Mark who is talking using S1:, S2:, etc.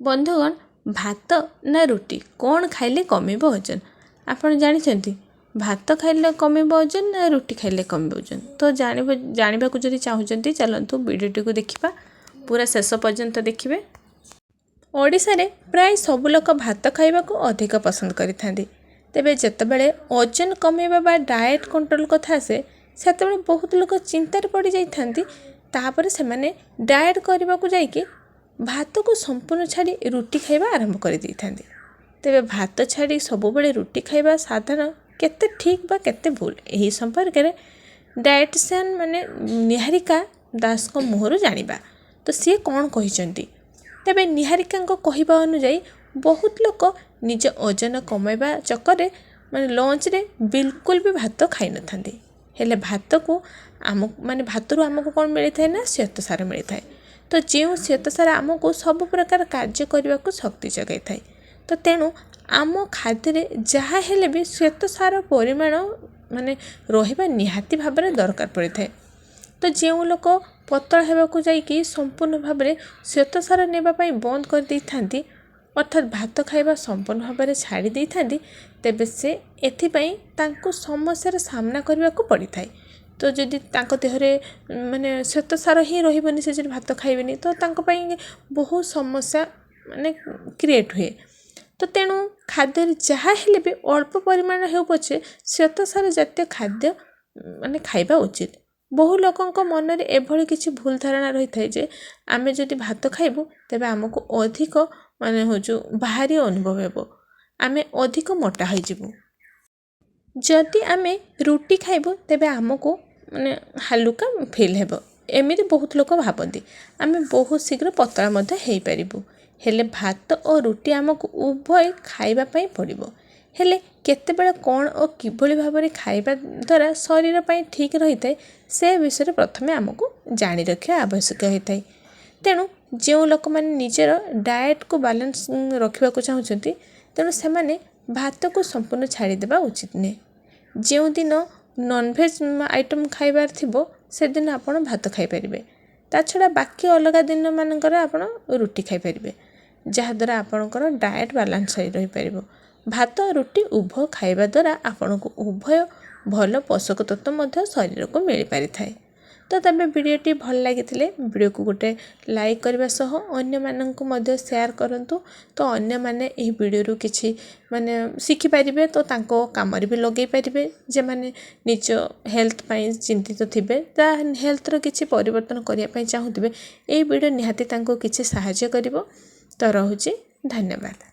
S1: बंधुगण भात ना रुटी कौन खाइले कमिब वजन आपण जानिछंती। भात खाइले कमिब वजन ना रुटी खाइले कमिब वजन। तो जानिबा को जदि चाहुचंती चलंतु वीडियोटी को देखिबा पूरा शेष पर्यंत देखिबे। ओडिशा रे प्राय सब लोक भात खाइबा को अधिक पसंद करिथांती। तेबे जेतेबेले वजन कमिबा बा डाएट कंट्रोल कथा आसे सेतेबेले बहुत लोक चिंतार पड़ी जाइथांती। तापरे सेमाने डाएट करबा को जाइके भात को संपूर्ण छाड़ी रुटी खाइबा आरंभ कर देइथांती। तेबे भात छाड़ी सबुबेले रुटी खाइबा साधारण केते ठीक बा केते भूल एही संपर्क रे डाएटिशियन माने निहारिका दास को मुहरु जानिबा। तो सी कौन कहिसंती। तेबे निहारिका को कहिबा अनुसार बहुत लोक निज ओजन कमाइबा चक्कर माने लंच रे बिल्कुल भी भात खाइ नथांती। हेले भात को आम माने भातरू आमको कौन मिली थाए ना श्वेतसार मिली थाए। तो जो श्वेतसार आमको सब प्रकार कार्य करने को शक्ति जगाई थाए। तो तेणु आम खाद्य जहाँ हेले भी श्वेतसार परिमाण माने रहिबा निहाती भाव में दरकार पड़ी थाए। तो जो लोक पतला होगाकू जाइकी संपूर्ण भाव में श्वेतसार नेबाई बंद कर दी थांती अर्थात भात खाइबा संपूर्ण भाव में छाड़ी दी थांती तेबे से एथिपाई तांको समस्यार सामना करने को पड़ी थाए। तो जदि तांको देहरे माने श्वेतसार ही रहिबनी से भात खाइबेनी तो तांको पाई बहुत समस्या माने क्रिएट हुए। तो तेणु खाद्य जहाँ हेले भी अल्प परिमाण हो पछे श्वेतसार जातीय खाद्य माने खाइबा उचित। बहु लोकंक मन रे एभली किछि भूल धारणा रही थाए जे आमे जदि भात खाइबु तेबे हमको अधिक माने होजु भारी अनुभव हेबो, आमे अधिक मोटा होई जिवु। जदि आमे रुटी खाइबु तेबे हमको माने हालुका फील हेबो एमिति बहुत लोक भाबंती। आमे बहुत शीघ्र पतला मध्य हेई परिबु। हेले भात और रुटी आमको उभय खाइबा पई पड़िबो। हेले केतेबेले कौन और किभली भाबरे खाइबा द्वारा शरीर पई ठीक रही थाए से विषय प्रथमे आमको जानी रखिया आवश्यक होइथाए। तेणु जो लोक माने निजेर डाएट को बैलेंस रखिबा को चाहुचंती तेणु सेमाने भात को संपूर्ण छाड़ी देबा उचित ने। जो दिन नॉनवेज आइटम खाइबार थिबो से दिन आपण भात खाइ परिबे। ता छड़ा बाकी अलग दिन मानकर आपण रुटी खाइ परिबे जहा द्वारा आपणकर डाएट बैलेंस रही परिबो। भात और रुटी उभय खाइबा द्वारा आपण को उभय भल पोषक तत्व मध्य शरीर को मिल पारि थाए। तो तबे वीडियोटी भल लागिथिले वीडियो को गोटे लाइक करबा सह अन्य माननकु मध्य शेयर करंतु। तो अन्य माने एही वीडियो रु किछि माने शिखि पारिबे तो तांको कामरे भी लगे पारिबे जे माने निज हेल्थ पई चिंतित थिबे ता हेल्थ रो किछि परिवर्तन करिया पई चाहुथिबे एही वीडियो निहाती तांको किछि सहाय्य करिवो। तो रहुछि धन्यवाद।